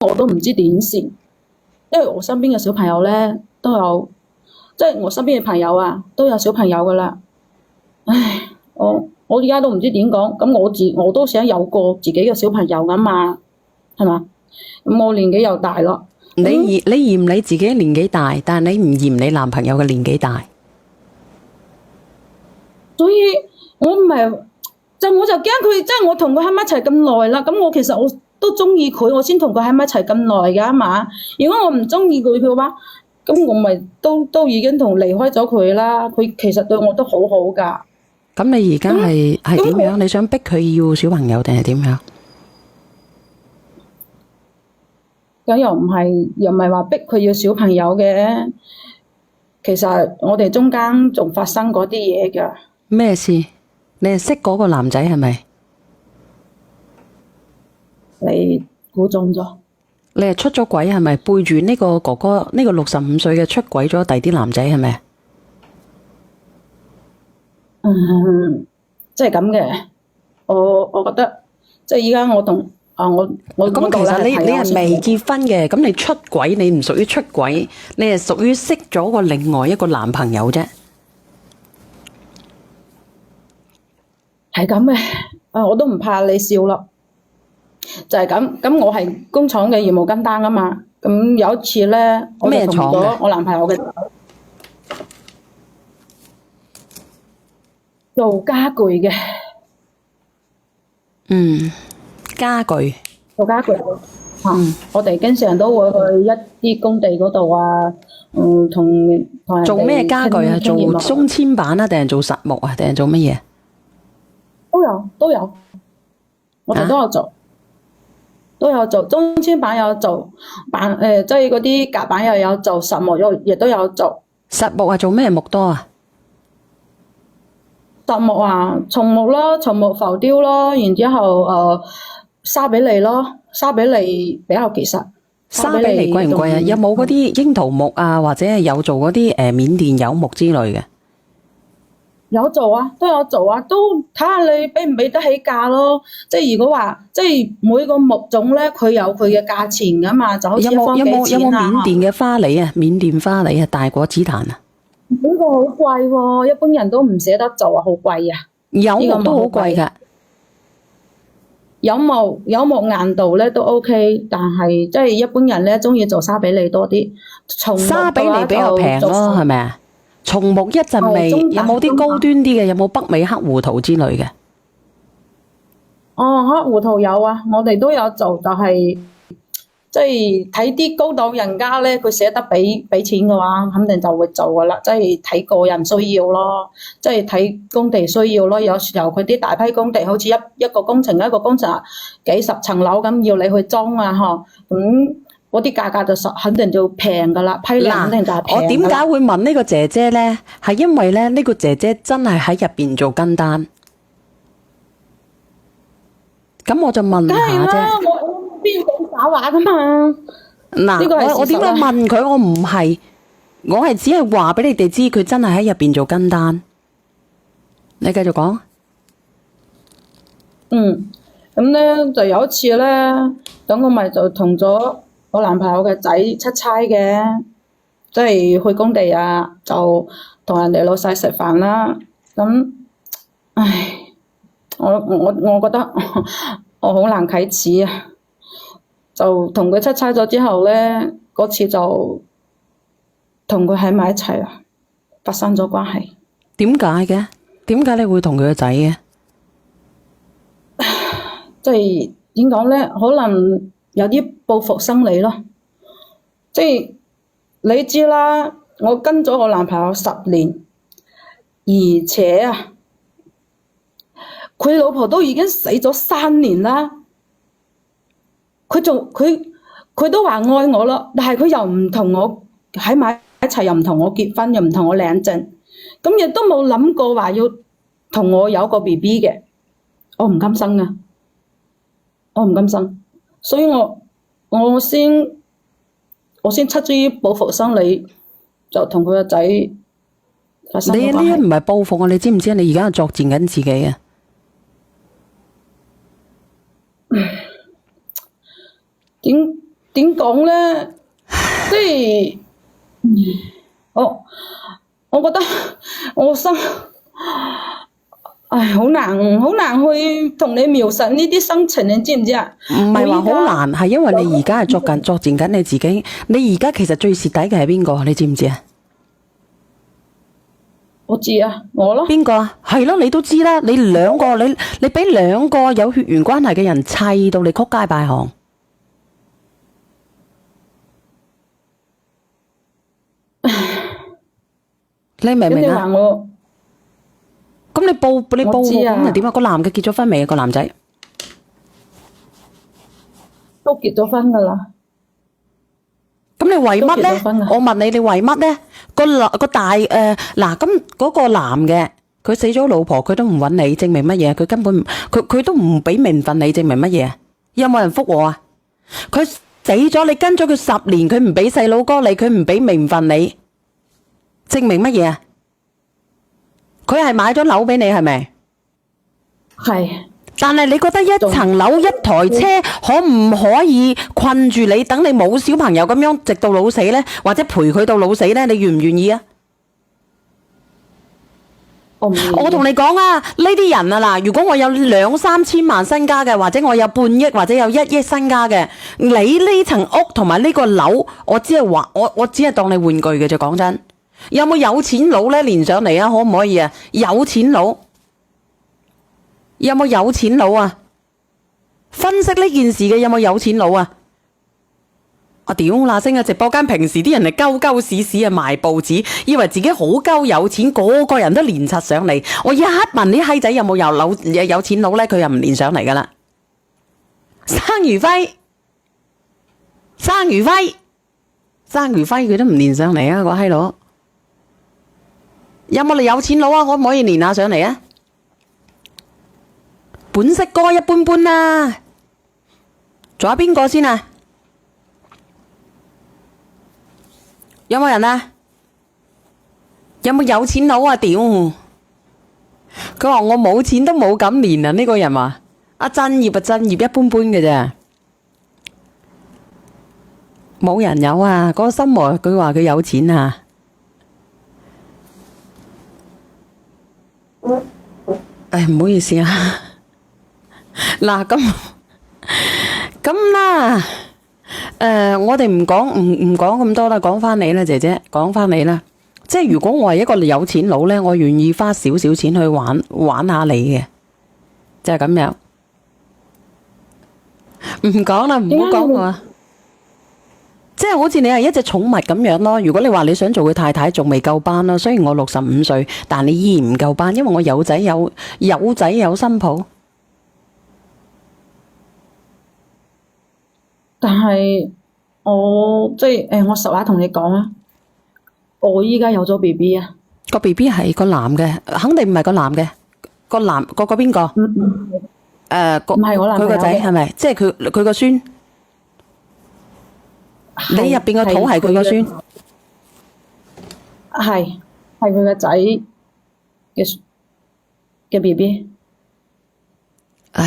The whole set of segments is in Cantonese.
我都唔知點算，因為我身邊嘅小朋友咧都有，即係我身邊嘅朋友啊都有小朋友噶啦。唉，我而家都唔知點講，咁我都想有個自己嘅小朋友噶嘛，係嘛？咁我年紀又大咯。你嫌你自己年紀大，但係你唔嫌你男朋友嘅年紀大，所以我唔係，我就驚佢，即係我同佢喺埋一齊咁耐啦。咁我其實我都中意佢，我先同佢喺埋一齊咁耐㗎嘛。如果我唔中意佢嘅話，咁我咪都已經同離開咗佢啦。佢其實對我都好好㗎。咁你而家係點樣？你想逼佢要小朋友定係點樣？咁又唔係話逼佢要小朋友嘅。其實我哋中間仲發生嗰啲嘢㗎。咩事？你係識嗰個男仔係咪？你估中咗？你係出咗軌係咪？背住呢個哥哥呢個65歲嘅出軌咗第啲男仔係咪？即係咁嘅。我覺得即係依家我同我咁其實你係未結婚嘅，咁你出軌你唔屬於出軌，你係屬於識咗個另外一個男朋友啫。係咁嘅。我都唔怕你笑咯。就係咁。咁我係工廠嘅業務跟單啊嘛。咁有一次咧，我就同咗我男朋友嘅做家具嘅。家具。做家具。我哋經常都會去一啲工地嗰度啊，同人哋做咩家具啊？做傾業務鬆纖板啊，定係做實木啊，定係做乜嘢？都有，我哋都有做，中纖板有做，即係嗰啲夾板又有做，實木亦都有做。實木係做咩木多啊？實木啊，松木咯，松木浮雕咯，然之後沙比利咯，沙比利比較結實。沙比利貴唔貴啊？有冇嗰啲櫻桃木啊，或者係有做嗰啲緬甸柚木之類嘅？有做啊，都有做啊，都睇下你俾唔俾得起價咯。即係如果話，即係每個木種咧，佢有佢嘅價錢噶嘛，就好似一方幾錢啊。有冇緬甸嘅花梨啊？緬甸花梨啊，大果紫檀啊？呢個好貴喎，一般人都唔捨得做啊，好貴啊。柚木都好貴㗎。有木硬度咧都 OK，但係即係一般人咧中意做沙比利多啲。沙比利比較平咯，係咪啊？松木一陣味，有冇啲高端啲嘅？有冇北美黑胡桃之類嘅？黑胡桃有啊，我哋都有做，就係即係睇啲高檔人家咧，佢捨得俾錢嘅話，肯定就會做噶啦。即係睇個人需要咯，即係睇工地需要咯。有時候佢啲大批工地，好似一個工程幾十層樓咁，要你去裝啊，咁。嗰啲價格就肯定就平噶啦，批量肯定就係平。我點解會問呢個姐姐呢？係因為咧呢個姐姐真係喺入邊做跟單，咁我就問下啫。我邊講假話噶嘛？嗱，我點解問佢？我係只係話俾你哋知，佢真係喺入邊做跟單。你繼續講。咁咧就有一次咧，咁我咪就同咗我男朋友嘅仔出差嘅，即係去工地啊，就同人哋老細食飯啦。咁，唉，我覺得我好難啟齒啊。就同佢出差咗之後咧，嗰次就同佢喺埋一齊啦，發生咗關係。點解嘅？點解你會同佢個仔嘅？即係點講咧？可能有啲報復心理咯。即係你知啦，我跟咗我男朋友10年，而且啊，佢老婆都已經死咗3年啦。佢都話愛我咯，但係佢又唔同我喺埋一齊，又唔同我結婚，又唔同我領證，咁亦都冇諗過話要同我有個 BB 嘅。我唔甘心啊！我唔甘心，所以我先出於報復心理，就同佢個仔發生咗關係。你呢唔係報復啊！你知唔知你而家係作踐緊自己啊！點點講咧？即係我覺得我心，唉，好難去同你描述呢啲心情，你知唔知啊？唔係話好難，係因為你而家係作踐緊你自己。你而家其實最蝕底嘅係邊個？你知唔知啊？我知啊，我咯。邊個啊？係咯，你都知啦。你兩個，你俾兩個有血緣關係嘅人砌到你曲街敗行。你明唔明啊？咁你報咁又點啊？個男嘅結咗婚未啊？個男仔都結咗婚噶啦。咁你為乜咧？我問你，你為乜咧？嗱，咁嗰個男嘅佢死咗老婆，佢都唔揾你，證明乜嘢？佢根本佢都唔俾名分你，證明乜嘢？有冇人覆我啊？佢死咗，你跟咗佢10年，佢唔俾細佬哥你，佢唔俾名分你，證明乜嘢啊？佢係買咗樓俾你，係咪？係。但係你覺得一層樓一台車可唔可以困住你，等你冇小朋友咁樣直到老死呢？或者陪佢到老死呢？你願唔願意啊？我同你講啊，呢啲人啊嗱，如果我有2、3千萬身家嘅，或者我有半億或者有1億身家嘅，你呢層屋同埋呢個樓，我只係話我只係當你玩具嘅啫。講真，有冇有錢佬呢？連上嚟啊？可唔可以啊？有錢佬。有冇有錢佬啊？分析呢件事嘅有冇有錢佬啊？我屌嗱聲啊！直播間平時啲人係鳩屎屎啊，賣報紙，以為自己好鳩有錢，個個人都連柒上嚟。我一問啲閪仔有冇有錢佬咧，佢又唔連上嚟噶啦。生魚輝佢都唔連上嚟啊！個閪佬有冇你有錢佬啊？可唔可以連下上嚟啊？本色哥一般般啦，仲有邊個先啊？有冇人啊？有冇有錢佬啊？屌！佢話我冇錢都冇咁連啊！呢個人話阿真業一般般嘅啫，冇人有啊！嗰個心魔佢話佢有錢啊！唉，唔好意思啊。嗱咁啦，我哋唔講咁多啦，講翻你啦，姐姐，講翻你啦。即係如果我係一個有錢佬呢，我願意花少少錢去玩下你嘅，就係咁樣。唔講啦，唔好講我啊。即係好似你係一隻寵物咁樣咯。如果你話你想做佢太太，仲未夠班咯。雖然我65歲，但你依然唔夠班，因為我有仔有新抱。但係我即係我實話同你講啊，我依家有咗 BB 啊。個 BB 係個男嘅，肯定唔係個男嘅。個邊個？唔係我男朋友。佢個仔係咪？即係佢個孫。你入邊個肚係佢個孫？係佢個仔嘅 BB。唉，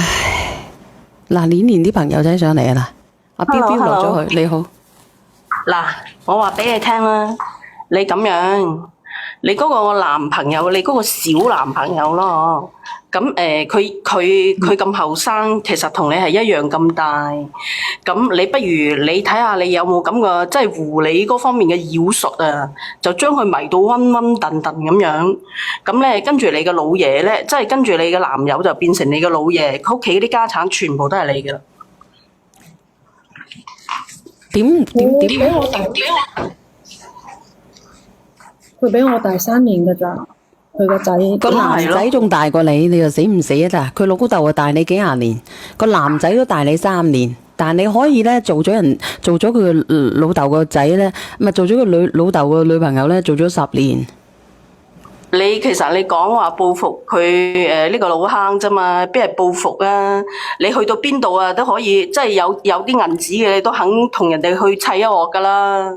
嗱，年啲朋友仔上嚟啊啦。阿彪彪落咗去，你好。嗱，我話俾你聽啦，你咁樣，你嗰個男朋友，你嗰個小男朋友咯，咁佢咁後生，其實同你係一樣咁大，咁你不如你睇下你有冇咁個即係狐狸嗰方面嘅妖術啊，就將佢迷到暈暈沌沌咁樣，咁咧跟住你嘅老爺咧，即係跟住你嘅男友就變成你嘅老爺，佢屋企啲家產全部都係你嘅啦。點？佢比我大3年㗎咋，佢個仔。個男仔仲大過你，你又死唔死啊？咋？佢老豆啊大你幾廿年，個男仔都大你3年，但係你可以咧做咗佢老豆個仔咧，咪做咗佢老豆個女朋友咧，做咗10年。其實你講話報復佢呢個老坑啫嘛，邊係報復啊？你去到邊度啊都可以，即係有啲銀紙嘅，你都肯同人哋去砌一鑊噶啦。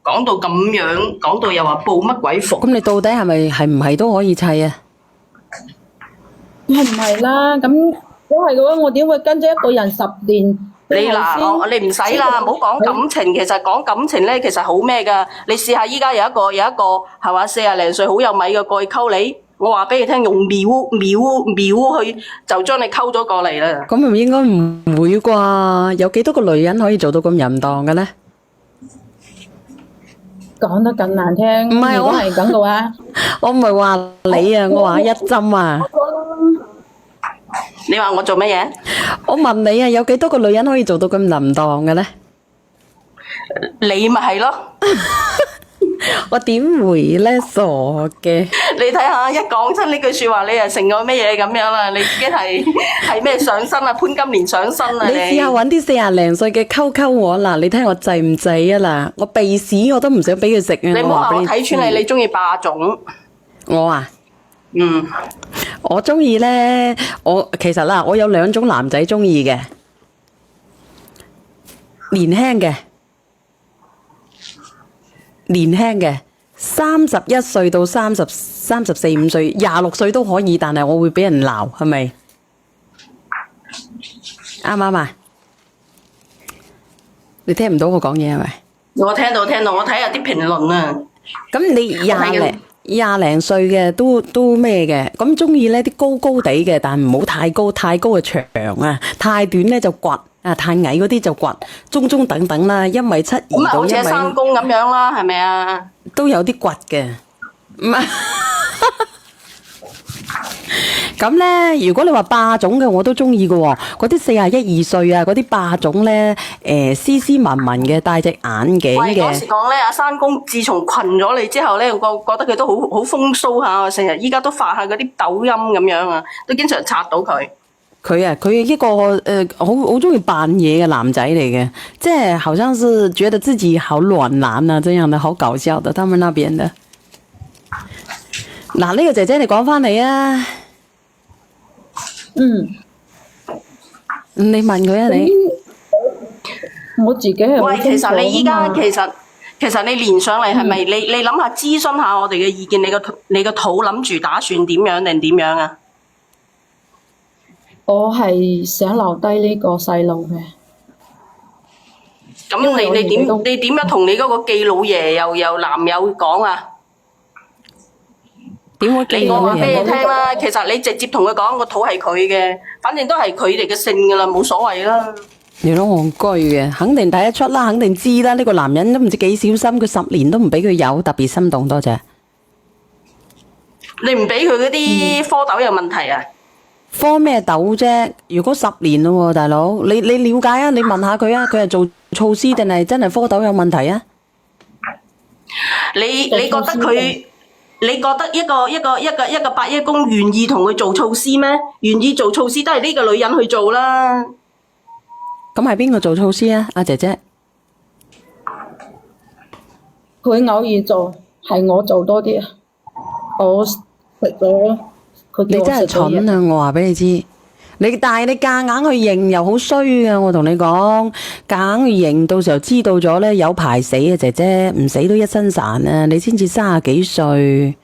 講到咁樣，講到又話報乜鬼復？咁你到底係唔係都可以砌啊？係唔係啦？咁如果係嘅話，我點會跟咗一個人10年你嗱，你唔使啦，唔好講感情。其實講感情咧，其實好咩噶？你試下依家有一個係嘛，40零歲好有米嘅過去溝你，我話俾你聽，用秒去就將你溝咗過嚟啦。咁唔應該唔會啩？有幾多個女人可以做到咁淫蕩嘅咧？講得咁難聽，唔係我如果係咁嘅話，我唔係話你啊，我話一針啊。你話我做乜嘢？我問你啊，有幾多個女人可以做到咁淫蕩嘅咧？你咪係咯。我點回咧？傻嘅！你睇下，一講出呢句說話，你又成個乜嘢咁樣啦？你已經係咩上身啊？潘金蓮上身啊！你試下揾啲40零歲嘅溝我嗱，你睇我制唔制啊嗱？我鼻屎我都唔想俾佢食啊！你唔好話我俾睇穿你，你中意霸總。我啊，嗯，我中意咧，其實啦，我有2種男仔中意嘅，年輕嘅，31歲到34、5歲，26歲都可以，但係我會俾人鬧，係咪？啱唔啱啊？你聽唔到我講嘢係咪？我聽到，我睇下啲評論啊。咁你廿零歲嘅都咩嘅？咁中意呢啲高高地嘅，但唔好太高，太高嘅長啊，太短咧就掘啊，太矮嗰啲就掘，中等等啦，1.72米到咁啊，好似山公咁樣啦，係咪啊？都有啲掘嘅，唔係。咁咧，如果你話霸總嘅，我都中意嘅喎。嗰啲41、2歲啊，嗰啲霸總咧，斯斯文文嘅，戴隻眼鏡喂，嗰嘅。時講咧，阿山公自從群咗你之後咧，我覺得佢都好風騷下，成日依家都發下嗰啲抖音咁樣啊，都經常刷到佢。佢一個好中意扮嘢嘅男仔嚟嘅，即係好像是覺得自己好暖男啊，這樣的好搞笑的，他們那邊的。嗱，呢個姐姐你講翻嚟啊。你問佢啊，你我自己係好喂，其實你依家清楚㗎嘛其實你連上嚟係咪？你諗下諮詢下我哋嘅意見，你個肚諗住打算點樣定點樣啊？我係想留低呢個細路嘅。因為我咁而家都你點樣同你嗰個記老爺又男友講啊？點會記我話俾嘢？你聽啦，其實你直接同佢講個肚係佢嘅，反正都係佢哋嘅姓噶啦，冇所謂啦。你都戇居嘅，肯定睇得出啦，肯定知啦。呢個男人都唔知幾小心，佢10年都唔俾佢有，特別心動多謝。你唔俾佢嗰啲蝌蚪有問題啊？科咩豆啫？如果10年咯喎，大佬，你了解啊？你問下佢啊，佢係做措施定係真係蝌蚪有問題啊？你覺得佢？你覺得一個伯爺公願意同佢做措施咩？願意做措施都係呢個女人去做啦。咁係邊個做措施啊？阿姐姐，佢偶爾做，係我做多啲啊！我食咗，佢叫我你真係食咗嘢蠢啊！我話俾你知，但係你夾硬去認又好衰嘅，我同你講，夾硬去認，到時候知道咗咧有排死啊！姐姐唔死都一身殘啊！你先至30幾歲，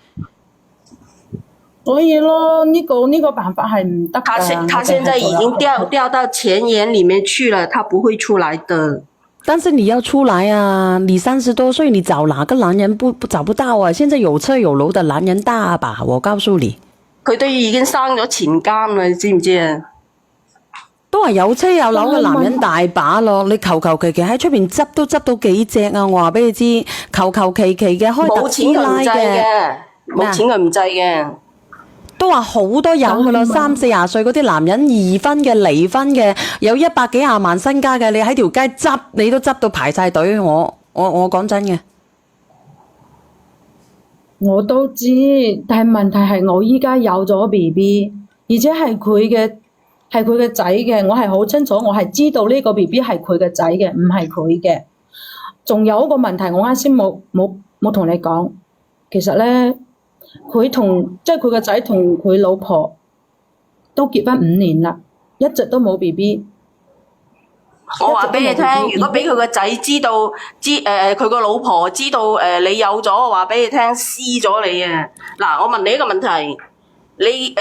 所以咯，呢個辦法係唔得㗎。他現在已經掉到錢眼裡面去了，他不會出來的。但是你要出來啊！你30多歲，你找哪個男人不找不到啊？現在有車有樓的男人大把，我告訴你。佢都已經生咗前監啦，你知唔知啊？都話有車有樓嘅男人大把咯，你求求其其喺出邊執都執到幾隻啊！我話俾你知，求求其其嘅開特斯拉嘅，冇錢佢唔制嘅。都話好多有噶啦，30、40歲嗰啲男人2婚嘅、離婚嘅，有100幾廿萬身家嘅，你喺條街執，你都執到排晒隊。我講真嘅。我都知，但係問題係我依家有咗 BB，而且係佢嘅仔嘅，我係好清楚，我係知道呢個 BB 係佢嘅仔嘅，唔係佢嘅。仲有一個問題，我啱先冇同你講，其實咧，佢個仔同佢老婆都結婚5年啦，一直都冇 BB。我話俾你聽，如果俾佢個仔知道，佢個老婆知道你有咗，我話俾你聽，撕咗你啊！嗱，我問你一個問題，你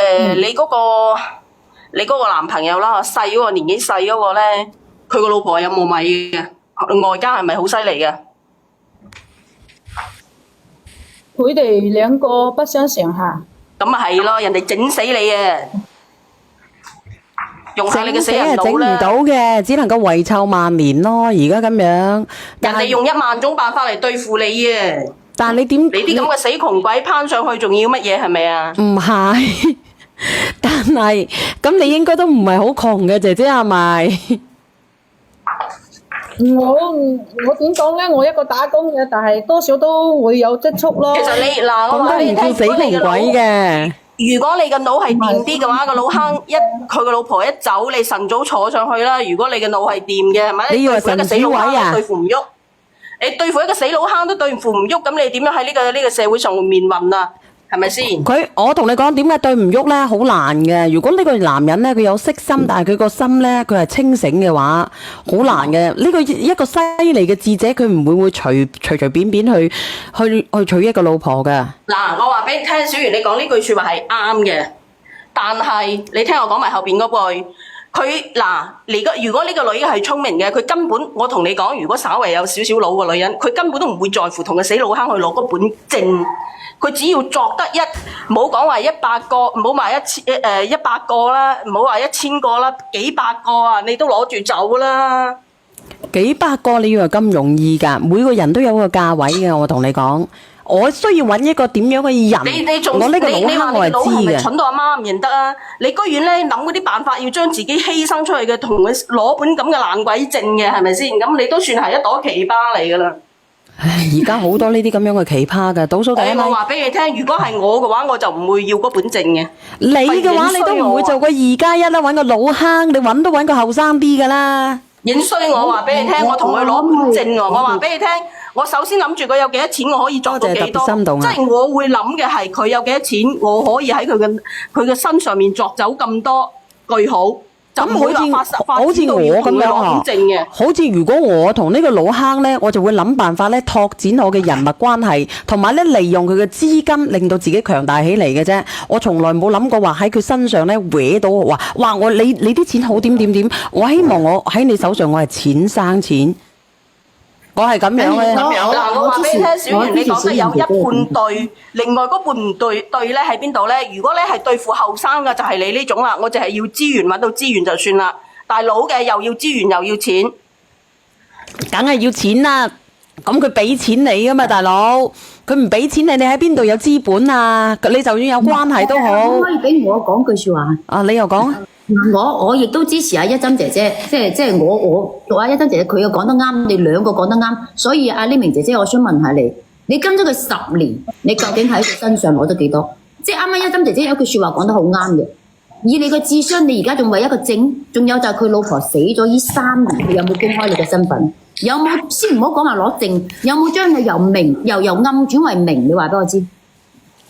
嗰個男朋友啦，細嗰個年紀細嗰個咧，佢個老婆有冇米嘅？外家係咪好犀利嘅？佢哋兩個不相上下。咁咪係咯，人哋整死你啊！用晒你嘅死整人腦啦！唔到嘅，只能夠遺臭萬年咯。而家咁樣，人哋用1萬種辦法嚟對付你啊！但係你點？你啲咁嘅死窮鬼攀上去，仲要乜嘢係咪啊？唔係，但係咁你應該都唔係好窮嘅姐姐係咪？我點講咧？我一個打工嘅，但係多少都會有積蓄咯。其實你嗱，我咁都話你聽，唔叫死窮鬼嘅。如果你個腦係掂啲嘅話，個腦坑佢個老婆一走，你晨早坐上去啦。如果你嘅腦係掂嘅，係咪？你以為對付一個死神主老坑位啊都對付唔喐，你對付一個死老坑都對付唔喐，咁你點樣喺呢個社會上面運啊？係咪先？我同你講點解對唔喐咧？好難嘅。如果呢個男人咧，佢有色心，但係佢個心咧，佢係清醒嘅話，好難嘅。呢個一個犀利嘅智者，佢唔會隨便去娶一個老婆嘅。嗱，我話俾你聽，小圓，你講呢句説話係啱嘅，但係你聽我講埋後邊嗰句。佢嗱，如果呢個女嘅係聰明嘅，佢根本我同你講，如果稍為有少少腦嘅女人，佢根本都唔會在乎同個死老坑去攞嗰本證。佢只要作得唔好講話100個，唔好話100個啦，唔好話1000個啦，幾百個啊，你都攞住走啦。幾百個你以為咁容易㗎？每個人都有個價位嘅，我同你講。我需要揾一個點樣嘅人，我呢個老坑我係知係咪嘅。蠢到阿媽唔認得啊？你居然咧諗嗰啲辦法，要將自己犧牲出去嘅，同佢攞本咁嘅爛鬼證嘅，係咪先？咁你都算係一朵奇葩嚟噶啦！唉，而家好多呢啲咁樣嘅奇葩㗎，倒數第一我位。話俾你聽，如果係我嘅話，我就唔會要嗰本證嘅。你嘅話，你都唔會做個2+1啦，揾個老坑，你揾都揾個後生啲㗎啦。影衰我話俾你聽，我同佢攞本證喎。我話俾你聽，我首先諗住佢有幾多錢，我可以作到幾多。多謝特別心動啊即係我會諗嘅係佢有幾多錢，我可以喺佢嘅身上面作走咁多句號。就唔會話好似我咁樣攞本證嘅。好似如果我同呢個老坑呢，我就會諗辦法咧拓展我嘅人脈關係，同埋咧利用佢嘅資金，令到自己強大起嚟嘅啫。我從來冇諗過話喺佢身上咧搲到話，哇！你啲錢好點，我希望我喺你手上我係錢生錢。我係咁樣咧。嗱，我話俾你聽，小圓，你講得有一半對，另外嗰半唔對咧喺邊度咧？如果咧係對付後生嘅，就係你呢種啦。我就係要資源，揾到資源就算啦。大佬嘅又要資源又要錢，梗係要錢啦。咁佢俾錢你噶嘛，大佬。佢唔俾錢你，你喺邊度有資本啊？你就算有關係都好。可以俾我講句説話？啊，你又講？我亦都支持阿一針姐姐，即係我讀阿一針姐姐，佢又講得啱，你兩個講得啱，所以阿呢明姐姐，我想問下你，你跟咗佢10年，你究竟喺佢身上攞咗幾多？即係啱啱一針姐姐有句説話講得好啱嘅，以你個智商，你而家仲為一個證，仲有就係佢老婆死咗呢3年，佢有冇公開你嘅身份？有冇先唔好講話攞證，有冇將佢由暗轉為明？你話俾我知。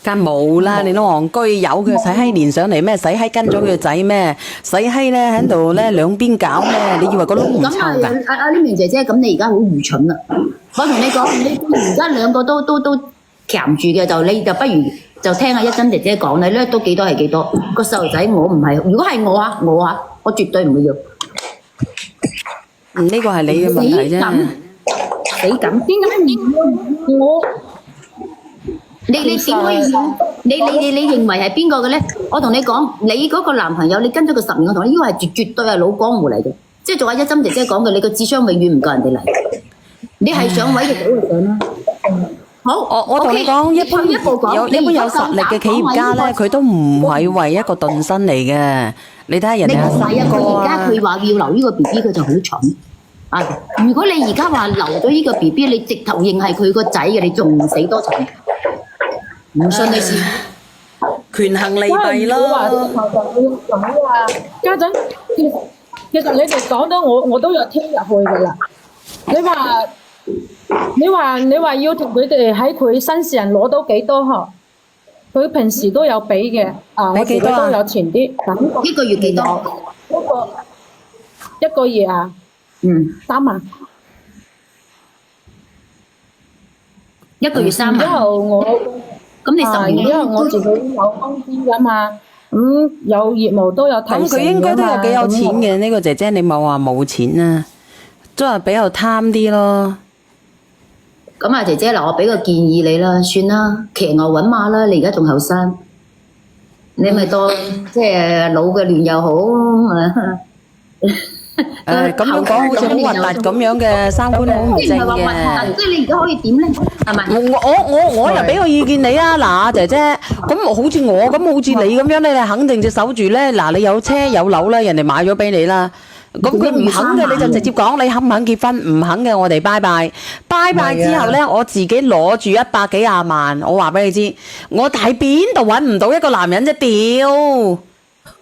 梗冇啦，你都戇居，有佢洗閪連上嚟咩？洗閪跟咗佢個仔咩？洗閪咧喺度咧兩邊搞咩？你以為個窿唔臭㗎？咁阿呢明姐姐，咁你而家好愚蠢啦！我同你講，你而家兩個都鉗住嘅，就你就不如就聽阿一針姐姐講，你咧都幾多係幾多？個細路仔我唔係，如果係我絕對唔會要。呢個係你嘅問題啫。死咁，點解我？你點可以？你認為係邊個嘅咧？我同你講，你嗰個男朋友，你跟咗佢10年，我同你呢個係絕對係老江湖嚟嘅，即係做阿一針姐姐講嘅，你個智商永遠唔夠人哋嚟。你係上位就早就上啦。好，我同你講，一般有實力嘅企業家咧，佢都唔係為一個頓身嚟嘅。你睇下人哋阿三哥而家佢話要留呢個 B B，佢就好蠢。啊！如果你而家話留咗呢個 B B，你直頭認係佢個仔嘅，你仲唔死多層？唔信你試。權衡利弊咯。家陣其實你哋講得我都有聽入去噶啦。你話要同佢哋喺佢身上攞到幾多嗬？佢平時都有俾嘅，我自己都有存啲。一個月幾多？一個月啊，3萬。一個月3萬。然之後我。咁你10年，因為我自己有工資㗎嘛，有業務都有提成咁佢應該都有幾有錢嘅呢個姐姐，你冇話冇錢啊，都係比較貪啲咯。咁啊，姐姐嗱，我俾個建議你啦，算啦，騎牛揾馬啦，你而家仲後生，你咪當即係老嘅亂又好咁樣講好似好核突咁樣嘅，三觀好唔正即係唔係話核嘅突，。即係你而家可以點咧？係咪？我又俾個意見你啊，嗱姐姐，咁好似我咁，好似你咁樣咧，你肯定就守住咧。嗱，你有車有樓啦，人哋買咗俾你啦。咁佢唔肯嘅，你就直接講你肯唔肯結婚，唔肯嘅我哋拜拜。拜拜之後咧，我自己攞住100幾廿萬，我話俾你知，我喺邊度揾唔到一個男人啫，屌！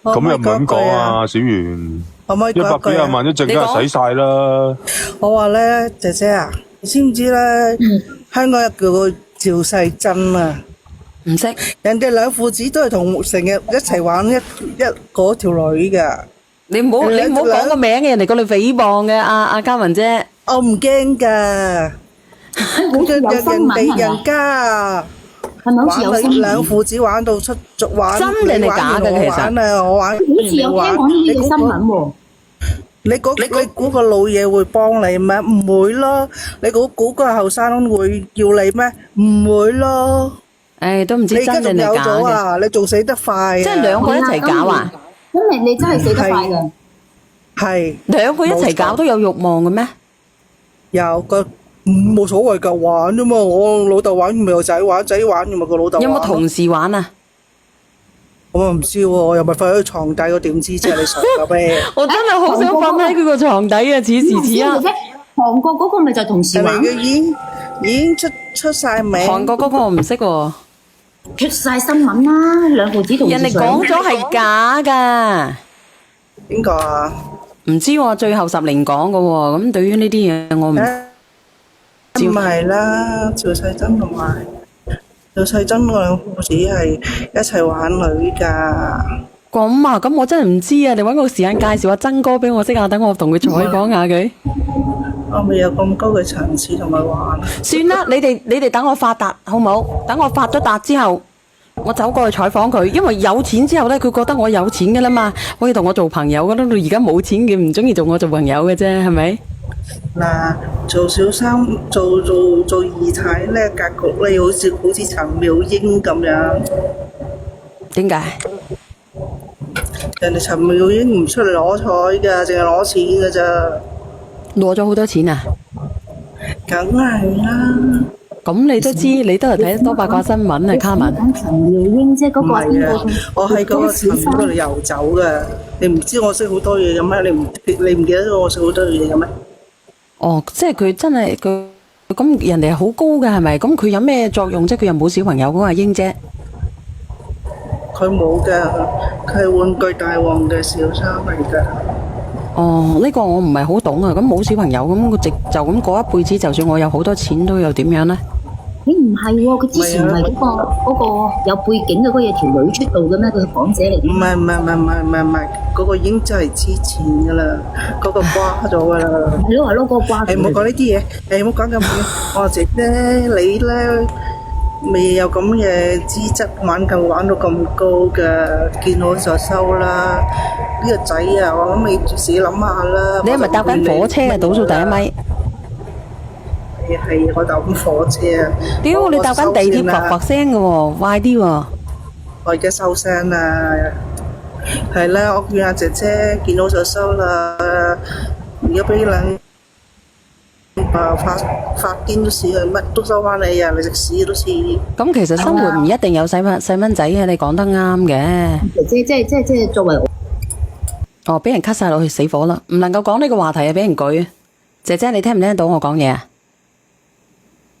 咁又唔係咁講啊，小圓。可唔可以講100幾廿萬一陣間使晒啦。我話咧，姐姐啊，你知唔知咧？香港有叫佢趙世珍啊，唔識，人哋兩父子都係同成日一齊玩一嗰條女噶。你唔好講個名嘅，人哋過嚟誹謗嘅，阿嘉文姐。我唔驚噶，好似有新聞人家係咪？好似有玩新聞，兩父子玩到出續玩，真定係假嘅其實我玩，好似有聽講呢啲嘅新聞喎。你估個老嘢會幫你咩？唔會咯。你估個後生會要你咩？唔會咯。誒，都唔知你而家仲有真定係假嘅。咗啊！你仲死得快啊！即係兩個一齊搞啊？咁你真係死得快㗎。係兩個一齊搞都有慾望嘅咩？有個冇所謂㗎，玩啫嘛。我老豆玩咪有仔玩，仔玩咪個老豆玩。有冇同時玩啊？我唔知喎，我又咪瞓喺床底，我點知啫？你傻㗎咩？我真係好想瞓喺佢個床底啊！此時此刻，韓國嗰個咪就係同時玩，人哋嘅已經出晒名。韓國嗰個我唔識喎，出晒新聞啦，兩父子同時人哋講咗係假㗎，邊個啊？唔知喎，最後10年講嘅喎。咁對於呢啲嘢，我唔唔係啦，趙世珍同埋趙世珍嗰兩父子係一齊玩女㗎。咁啊，咁我真係唔知啊！你揾個時間介紹下曾哥俾我識下，等我同佢採訪下佢。我未有咁高嘅層次同佢玩。算啦，你哋等我發達好冇？等我發咗達之後，我走過去採訪佢，因為有錢之後呢，佢覺得我有錢㗎啦嘛，可以同我做朋友㗎啦。到而家冇錢嘅，唔中意同我做朋友嘅啫，係咪？嗱，做小三做二太咧格局咧，好似陳妙英咁樣。點解？人哋陳妙英唔出嚟攞彩㗎，淨係攞錢㗎咋。攞咗好多錢啊！梗係啦。咁你都知，你都係睇得多八卦新聞啊，卡文。講陳妙英啫，嗰唔個係邊係啊個？，我喺嗰個陳嗰度遊走㗎。你唔知我識好多嘢嘅咩？你唔記得咗我識好多嘢嘅咩？哦，即係佢真係佢咁人哋係好高嘅係咪？咁佢有咩作用啫？佢又冇小朋友嗰個阿英姐。佢冇㗎，佢係玩具大王嘅小三嚟㗎。哦，呢個我唔係好懂啊。咁冇小朋友咁，佢就咁過一輩子，就算我有好多錢都又點樣呢？咦唔係喎，佢之前唔係嗰個有背景嘅嗰嘢條女出道嘅咩？佢係港姐嚟唔嘅。係，嗰個已經真係之前㗎啦，嗰個瓜咗㗎啦。係咯，嗰個瓜。誒唔好講呢啲嘢，誒唔好講咁嘢。我姐咧，你咧未有咁嘅資質玩到咁高㗎，見好就收啦。呢個仔啊，我諗你自己諗下啦。你係咪搭緊火車啊？倒數第一米。係我搭緊火車啊！屌，你搭緊地鐵啦噥噥聲嘅喎，快啲喎！我而家收聲啦，係啦，我勸阿姐姐見到就收啦。如果俾兩發癲都似佢，乜都收翻你啊！你食屎都似。咁其實生活唔一定有細蚊仔嘅，你講得啱嘅。即係作為哦，俾人 cut 晒落去死火啦，唔能夠講呢個話題啊，俾人舉。姐姐，你聽唔聽到我講嘢啊？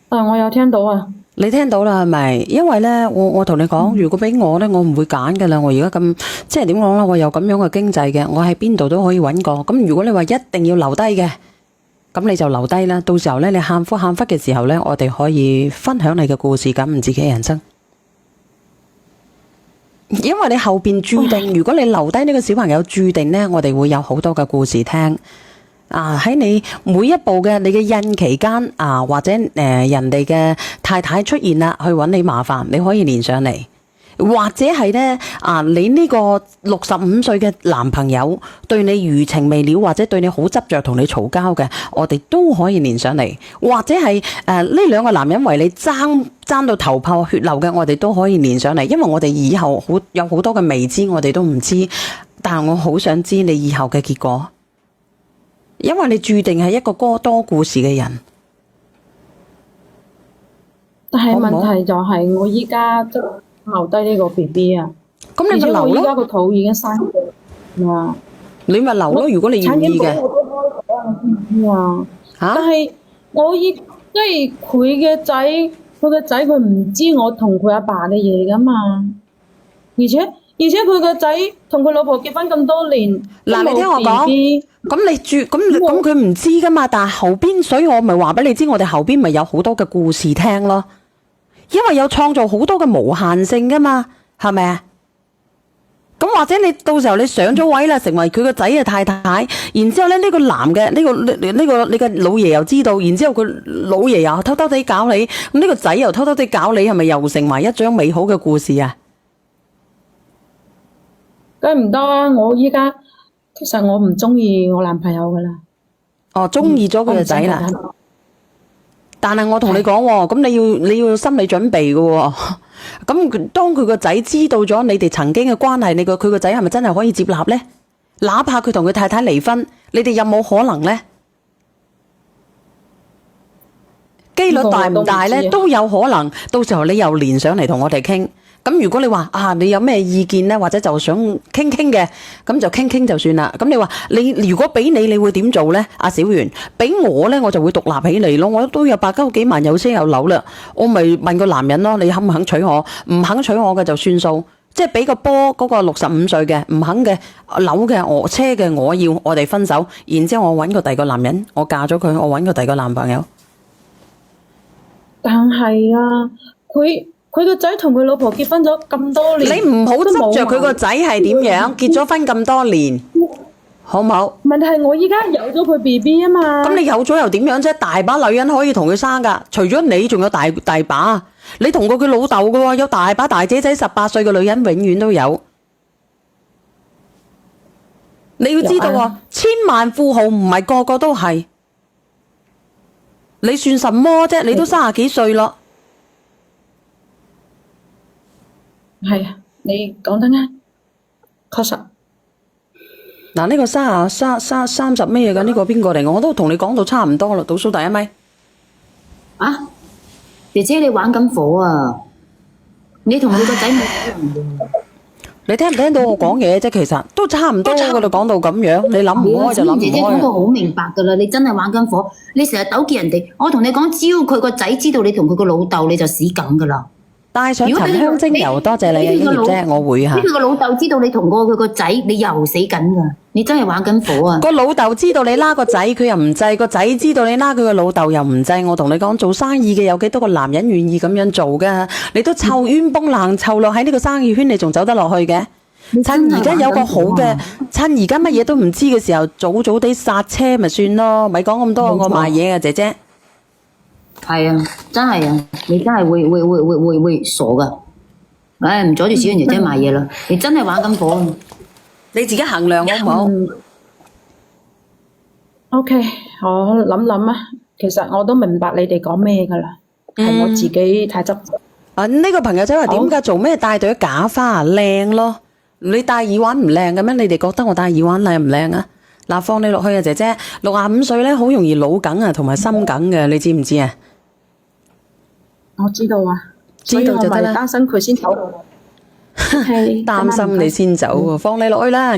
我有聽到啊。你聽到啦係咪？因為咧，我同你講，如果俾我咧，我唔會揀噶啦。我而家咁即係點講咧？我有咁樣嘅經濟嘅，我喺邊度都可以揾個。咁如果你話一定要留低嘅，咁你就留低啦。到時候咧，你喊忽嘅時候咧，我哋可以分享你嘅故事，感悟自己嘅人生。因為你後邊注定，如果你留低呢個小朋友，注定呢，我哋會有好多嘅故事聽。啊，喺你每一步嘅你嘅孕期間啊，或者人哋嘅太太出現啦，去揾你麻煩，你可以連上嚟。或者係咧你呢個65歲嘅男朋友對你餘情未了，或者對你好執着同你嘈交嘅，我哋都可以連上嚟。或者係呢兩個男人為你爭到頭破血流嘅，我哋都可以連上嚟。因為我哋以後有好多嘅未知，我哋都唔知。但係我好想知你以後嘅結果，因為你注定係一個多故事嘅人。但係好唔好問題就係我依家即係留低呢個 BB 啊，咁你咪而且我依留咯，家個肚已經生咗啊，你咪留咯。如果你願意嘅我都開咗啦，知唔知啊？嚇但係即係佢嘅仔，佢唔知我同佢阿爸嘅嘢噶嘛，而且佢個仔同佢老婆結婚咁多年，嗱，你聽我講，咁佢唔知噶嘛，但係後邊，所以我咪話俾你知，我哋後邊咪有好多嘅故事聽咯，因為有創造好多嘅無限性噶嘛，係咪啊？咁或者你到時候你上咗位啦，成為佢個仔嘅太太，然之後咧呢個男嘅呢個你嘅老爺又知道，然之後佢老爺又偷偷地搞你，咁呢個仔又偷偷地搞你，係咪又成為一張美好嘅故事啊？梗係唔得啊！我依家其實我唔中意我男朋友噶啦，哦，中意咗佢個仔啦。但係我同你講喎，咁你要心理準備嘅喎。咁當佢個仔知道咗你哋曾經嘅關係，佢個仔係咪真係可以接納呢？哪怕佢同佢太太離婚，你哋有冇可能呢？機率大唔大呢？都有可能。到時候你又連上嚟同我哋傾。咁如果你話你有咩意見呢？或者就想傾傾嘅，咁就傾傾就算啦。咁你話你如果俾你會點做呢？阿小圓，俾我呢，我就會獨立起嚟咯。我都有8、9幾萬，有車有樓啦，我咪問個男人咯，你肯唔肯娶我？唔肯娶我嘅就算數，即係俾個波嗰個65歲嘅唔肯嘅樓嘅我車嘅我要，我哋分手，然之後我揾個第二個男人，我嫁咗佢，我揾個第二個男朋友。但係啊，佢個仔同佢老婆結婚咗咁多年，你唔好執着佢個個仔係點樣，結咗婚咁多年，好唔好？問題係我依家有咗佢 BB 啊嘛。咁你有咗又點樣啫？大把女人可以同佢生噶，除咗你，仲有大把。你同過佢老豆噶喎，有大把大姐仔18歲嘅女人，永遠都有。你要知道啊，千萬富豪唔係個個都係。你算什麼啫？你都30幾歲咯。係啊，你講得啱，確實。嗱，呢個30咩嘢㗎？呢個邊個嚟？我都同你講到差唔多啦，倒數第一咪。啊，姐姐你玩緊火啊！你同佢個仔冇可能嘅。你聽唔聽到我講嘢啫？其實都差唔多㗎啦，講到咁樣，你諗唔開就諗唔姐姐講開啊。到好明白㗎啦，你真係玩緊火，你成日糾結人哋。我同你講，只要佢個仔知道你同佢個老豆，你就死梗㗎啦。帶上沉香精油，多謝你啊，呢條啫，我會嚇。呢個老豆知道你同過佢個仔，你又死緊㗎。你真係玩緊火啊！個老豆知道你拉個仔，佢又唔制；個仔知道你拉佢個老豆又唔制。我同你講，做生意嘅有幾多個男人願意咁樣做㗎？你都湊冤崩爛湊落喺呢個生意圈，你仲走得落去嘅？趁而家有個好嘅，趁而家乜嘢都唔知嘅時候，早早地剎車咪算咯，咪講咁多我賣嘢啊，姐姐。係啊，真係啊，你真係會傻㗎。唉，唔阻住小圓姐姐賣嘢啦，你真係玩緊火啊！你自己衡量好唔好OK，我諗啊，其實我都明白你哋講咩噶啦，係我自己太執着。呢個朋友仔話點解做咩戴對假花啊？靚咯，你戴耳環唔靚嘅咩？你哋覺得我戴耳環靚唔靚啊？嗱，放你落去啊，姐姐，65歲咧，好容易腦梗啊，同埋心梗嘅，你知唔知啊？我知道啊，知道就得啦。擔心佢先走。擔心你先走喎，放你落去啦。